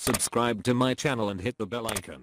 Subscribe to my channel and hit the bell icon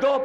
2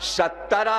17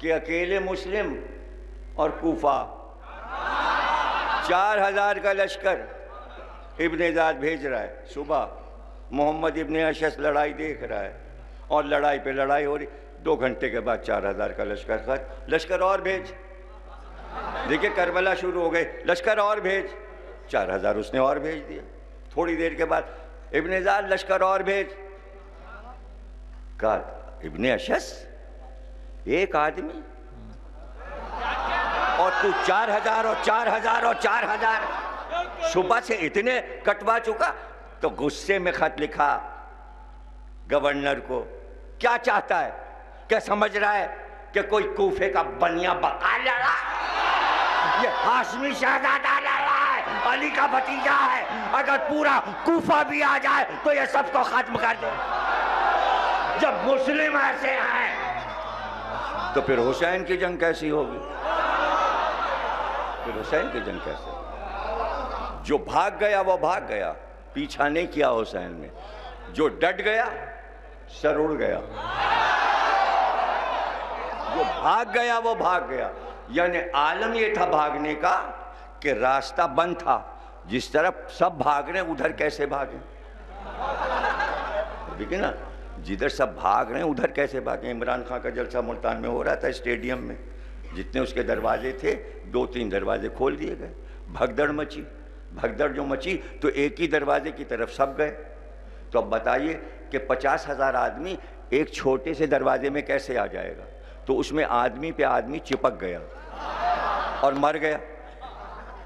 کہ اکیلے مسلم اور کوفہ 4000 کا لشکر ابن زیاد بھیج رہا ہے. صبح محمد ابن اشعث لڑائی دیکھ رہا ہے اور لڑائی پہ لڑائی ہو رہی. 2 گھنٹے کے بعد 4000 کا لشکر ختم. لشکر اور بھیج. دیکھیں کربلا شروع ہو گئے. لشکر اور بھیج. 4000 اس نے اور بھیج دیا. تھوڑی دیر کے بعد ابن زیاد لشکر اور بھیج. کہا ابن اشعث ایک آدمی اور تو 4000 اور 4000 اور 4000 صبح سے اتنے کٹوا چکا. تو غصے میں خط لکھا گورنر کو. کیا چاہتا ہے؟ کیا سمجھ رہا ہے کہ کوئی کوفے کا بنیا بقا لڑا؟ یہ ہاشمی شہزادہ لڑا ہے, علی کا بھتیجا ہے. اگر پورا کوفہ بھی آ جائے تو یہ سب کو ختم کر دے. جب مسلم ایسے ہیں تو پھر حسین کی جنگ کیسی ہوگی؟ پھر حسین کی جنگ کیسے ہوگی؟ جو بھاگ گیا وہ بھاگ گیا, پیچھا نہیں کیا حسین نے. جو ڈٹ گیا سر اڑ گیا. جو بھاگ گیا وہ بھاگ گیا. یعنی عالم یہ تھا بھاگنے کا کہ راستہ بند تھا. جس طرف سب بھاگ رہے ہیں ادھر کیسے بھاگیں؟ دیکھیں نا, جدھر سب بھاگ رہے ہیں ادھر کیسے بھاگیں؟ عمران خان کا جلسہ ملتان میں ہو رہا تھا اسٹیڈیم میں. جتنے اس کے دروازے تھے 2-3 دروازے کھول دیے گئے. بھگدڑ مچی. بھگدڑ جو مچی تو ایک ہی دروازے کی طرف سب گئے. تو اب بتائیے کہ 50,000 آدمی ایک چھوٹے سے دروازے میں کیسے آ جائے گا؟ تو اس میں آدمی پہ آدمی چپک گیا اور مر گیا.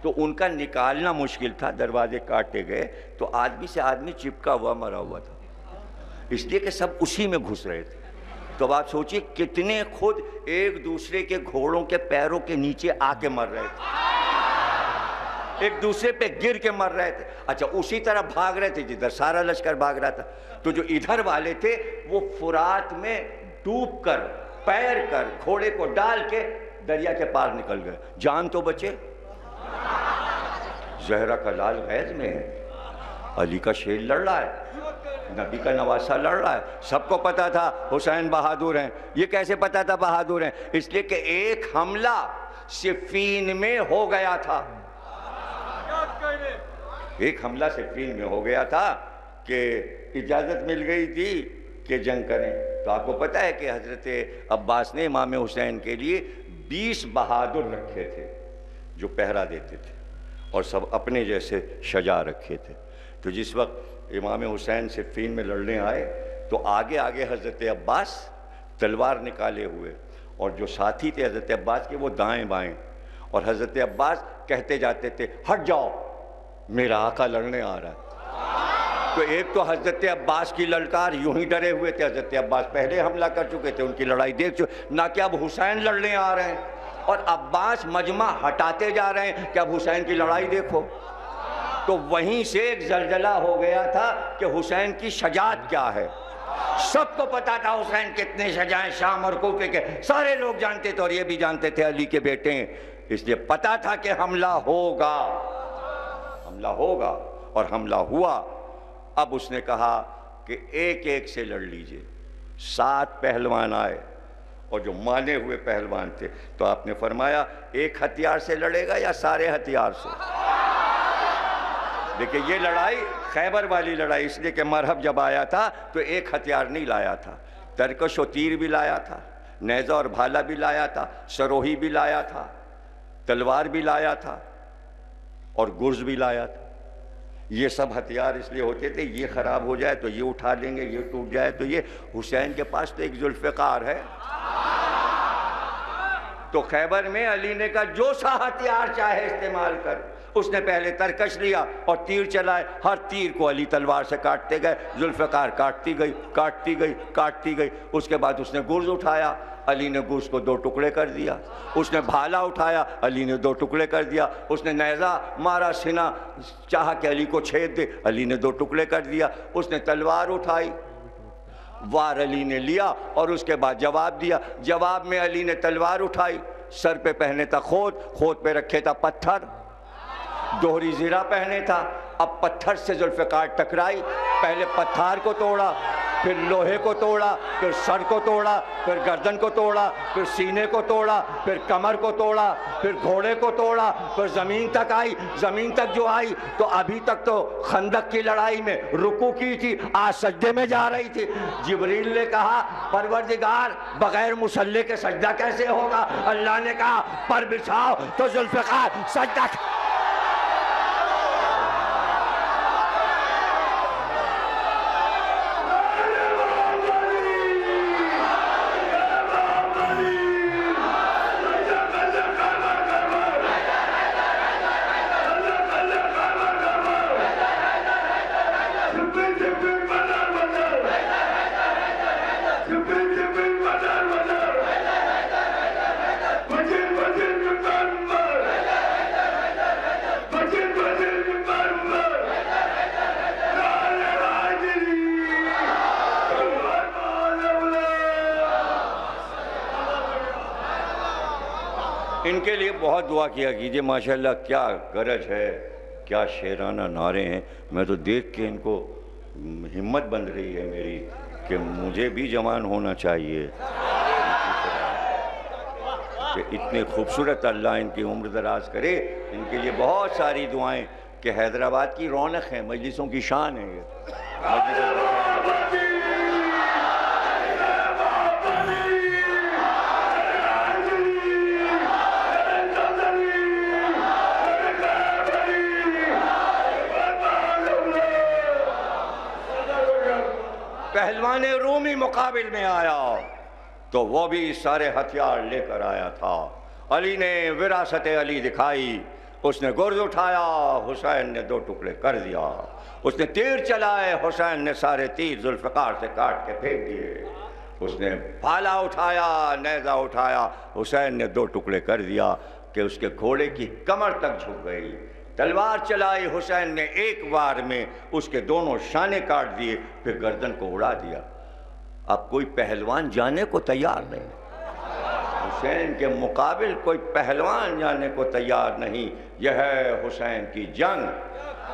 تو ان کا نکالنا مشکل تھا. دروازے کاٹے گئے تو آدمی سے آدمی چپکا ہوا مرا ہوا تھا, اس لیے کہ سب اسی میں گھس رہے تھے. تو آپ سوچئے کتنے خود ایک دوسرے کے گھوڑوں کے پیروں کے نیچے آ کے مر رہے تھے, ایک دوسرے پہ گر کے مر رہے تھے. اچھا اسی طرح بھاگ رہے تھے جدھر سارا لشکر بھاگ رہا تھا. تو جو ادھر والے تھے وہ فرات میں ڈوب کر پیر کر گھوڑے کو ڈال کے دریا کے پار نکل گئے. جان تو بچے. زہرا کا لال غیظ میں ہے, علی کا شیر لڑ رہا ہے, نبی کا نواسہ لڑ رہا ہے. سب کو پتا تھا حسین بہادر ہیں. یہ کیسے پتا تھا بہادر ہیں؟ اس لیے کہ ایک حملہ صفین میں ہو گیا تھا. ایک حملہ صفین میں ہو گیا تھا کہ اجازت مل گئی تھی کہ جنگ کریں. تو آپ کو پتا ہے کہ حضرت عباس نے امام حسین کے لیے 20 بہادر رکھے تھے جو پہرا دیتے تھے, اور سب اپنے جیسے شجاع رکھے تھے. تو جس وقت امام حسین صفین میں لڑنے آئے تو آگے آگے حضرت عباس تلوار نکالے ہوئے, اور جو ساتھی تھے حضرت عباس کے وہ دائیں بائیں, اور حضرت عباس کہتے جاتے تھے ہٹ جاؤ میرا آقا لڑنے آ رہا ہے. تو ایک تو حضرت عباس کی للکار, یوں ہی ڈرے ہوئے تھے. حضرت عباس پہلے حملہ کر چکے تھے, ان کی لڑائی دیکھ چکے, نہ کہ اب حسین لڑنے آ رہے ہیں. اور عباس مجمع ہٹاتے جا رہے ہیں کہ اب حسین کی لڑائی دیکھو. تو وہیں سے ایک زلزلہ ہو گیا تھا کہ حسین کی شجاعت کیا ہے. سب کو پتا تھا حسین کتنے شجاع ہیں, شام اور کوفے کے سارے لوگ جانتے تھے, اور یہ بھی جانتے تھے علی کے بیٹے ہیں. اس لیے پتا تھا کہ حملہ ہوگا, حملہ ہوگا, اور حملہ ہوا. اب اس نے کہا کہ ایک ایک سے لڑ لیجئے. 7 پہلوان آئے, اور جو مانے ہوئے پہلوان تھے. تو آپ نے فرمایا ایک ہتھیار سے لڑے گا یا سارے ہتھیار سے؟ دیکھیں یہ لڑائی خیبر والی لڑائی, اس لیے کہ مرحب جب آیا تھا تو ایک ہتھیار نہیں لایا تھا, ترکش و تیر بھی لایا تھا, نیزہ اور بھالا بھی لایا تھا, سروہی بھی لایا تھا, تلوار بھی لایا تھا, اور گرز بھی لایا تھا. یہ سب ہتھیار اس لیے ہوتے تھے یہ خراب ہو جائے تو یہ اٹھا لیں گے, یہ ٹوٹ جائے تو یہ. حسین کے پاس تو ایک ذوالفقار ہے. تو خیبر میں علی نے کہا جو سا ہتھیار چاہے استعمال کر. اس نے پہلے ترکش لیا اور تیر چلائے, ہر تیر کو علی تلوار سے کاٹتے گئے. ذوالفقار کاٹتی گئی کاٹتی گئی کاٹتی گئی. اس کے بعد اس نے گرز اٹھایا, علی نے گرز کو 2 ٹکڑے کر دیا. اس نے بھالا اٹھایا, علی نے 2 ٹکڑے کر دیا. اس نے نیزہ مارا, سینہ چاہا کہ علی کو چھید دے, علی نے 2 ٹکڑے کر دیا. اس نے تلوار اٹھائی, وار علی نے لیا, اور اس کے بعد جواب دیا. جواب میں علی نے تلوار اٹھائی, سر پہ پہنے تھا خود, خود پہ رکھے تھا پتھر, دوہری زرہ پہنے تھا. اب پتھر سے ذوالفقار ٹکرائی, پہلے پتھر کو توڑا, پھر لوہے کو توڑا، پھر سر کو توڑا، پھر گردن کو توڑا، پھر سینے کو توڑا، پھر کمر کو توڑا، پھر گھوڑے کو توڑا، پھر زمین تک آئی۔ زمین تک جو آئی تو ابھی تک تو خندق کی لڑائی میں رکوع کی تھی، آج سجدے میں جا رہی تھی۔ جبریل نے کہا پروردگار بغیر مصلی کے سجدہ کیسے ہوگا؟ اللہ نے کہا پر بچھاؤ تو ذوالفقار سجدہ۔ ان کے لیے بہت دعا کیا کیجئے، ماشاءاللہ کیا گرج ہے، کیا شیرانہ نعرے ہیں۔ میں تو دیکھ کے ان کو ہمت بن رہی ہے میری کہ مجھے بھی جوان ہونا چاہیے، کہ اتنے خوبصورت اللہ ان کی عمر دراز کرے۔ ان کے لیے بہت ساری دعائیں کہ حیدرآباد کی رونق ہے، مجلسوں کی شان ہے یہ۔ پہلوان رومی مقابل میں آیا تو وہ بھی سارے ہتھیار لے کر آیا تھا۔ علی نے وراثت علی دکھائی، اس نے گرز اٹھایا، حسین نے 2 ٹکڑے کر دیا۔ اس نے تیر چلائے، حسین نے سارے تیر ذوالفقار سے کاٹ کے پھینک دیے۔ اس نے بھالا اٹھایا، نیزہ اٹھایا، حسین نے 2 ٹکڑے کر دیا کہ اس کے گھوڑے کی کمر تک جھک گئی۔ تلوار چلائی، حسین نے ایک بار میں اس کے دونوں شانے کاٹ دیے، پھر گردن کو اڑا دیا۔ اب کوئی پہلوان جانے کو تیار نہیں، حسین کے مقابل کوئی پہلوان جانے کو تیار نہیں۔ یہ ہے حسین کی جنگ،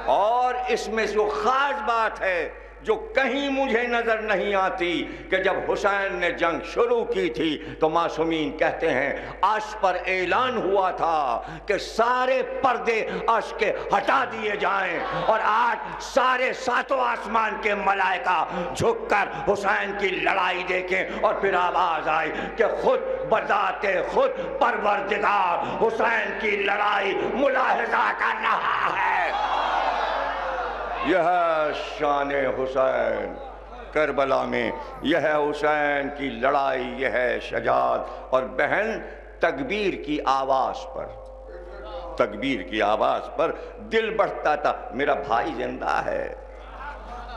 اور اس میں جو خاص بات ہے جو کہیں مجھے نظر نہیں آتی کہ جب حسین نے جنگ شروع کی تھی تو معصومین کہتے ہیں عرش پر اعلان ہوا تھا کہ سارے پردے عرش کے ہٹا دیے جائیں، اور آج سارے 7 آسمان کے ملائکہ جھک کر حسین کی لڑائی دیکھیں، اور پھر آواز آئی کہ خود بذات خود پروردگار حسین کی لڑائی ملاحظہ کر رہا ہے۔ یہ ہے شان حسین کربلا میں، یہ ہے حسین کی لڑائی، یہ ہے شجاعت۔ اور بہن تکبیر کی آواز پر، تکبیر کی آواز پر دل بڑھتا تھا، میرا بھائی زندہ ہے،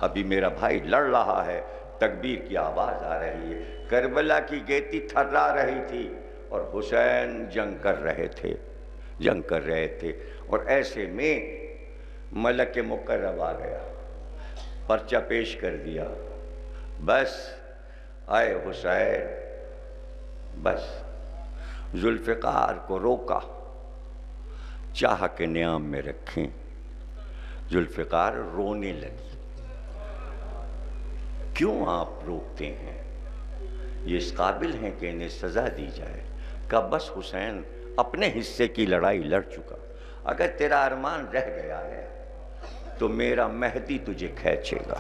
ابھی میرا بھائی لڑ رہا ہے، تکبیر کی آواز آ رہی ہے۔ کربلا کی گیتی تھرا رہی تھی اور حسین جنگ کر رہے تھے، جنگ کر رہے تھے، اور ایسے میں ملک مقرب آ گیا، پرچہ پیش کر دیا، بس آئے حسین، بس ذوالفقار کو روکا، چاہ کے نیام میں رکھیں۔ ذوالفقار رونے لگی، کیوں آپ روکتے ہیں؟ یہ اس قابل ہیں کہ انہیں سزا دی جائے۔ کہا بس حسین اپنے حصے کی لڑائی لڑ چکا، اگر تیرا ارمان رہ گیا ہے تو میرا مہدی تجھے کھینچے گا،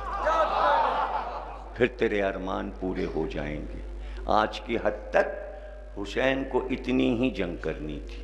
پھر تیرے ارمان پورے ہو جائیں گے۔ آج کی حد تک حسین کو اتنی ہی جنگ کرنی تھی،